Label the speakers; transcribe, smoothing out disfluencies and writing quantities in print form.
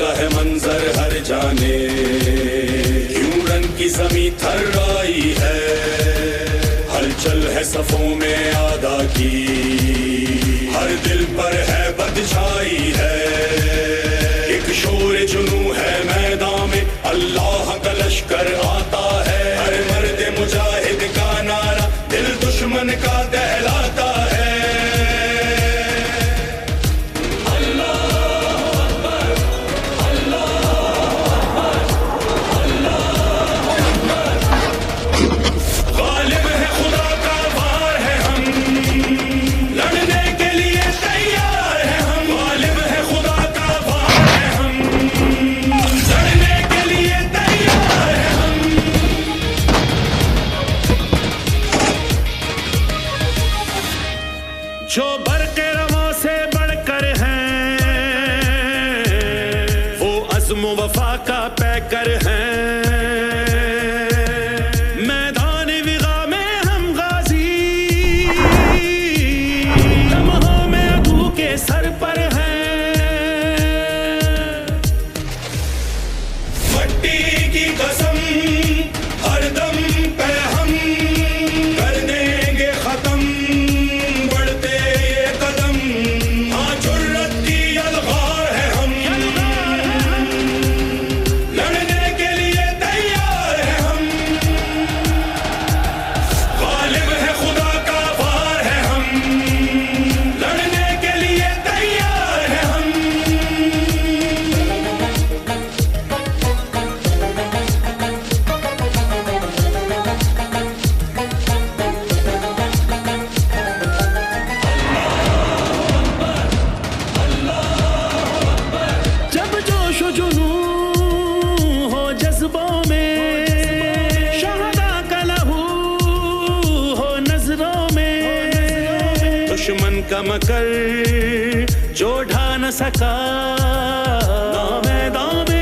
Speaker 1: का है मंजर हर जाने, क्यों रन की जमीन थर्राई है। हलचल है सफों में आदा की, हर दिल पर है बद छाई है। एक शोर जुनू है मैदान में, अल्लाह का लश्कर आता है। हर मर्द मुजाहिद का नारा दिल दुश्मन का दहलाता है।
Speaker 2: जो बरक़े रवां से बढ़कर हैं, वो अज़्म वफ़ा का पैकर हैं। मैदान विगा में हम गाज़ी, लम्हों में अबू के सर पर हैं।
Speaker 1: मट्टी की कसम हरदम पे हम कर देंगे खत्म,
Speaker 2: दुश्मन का मकर जो ढा न सका ना मैदान में।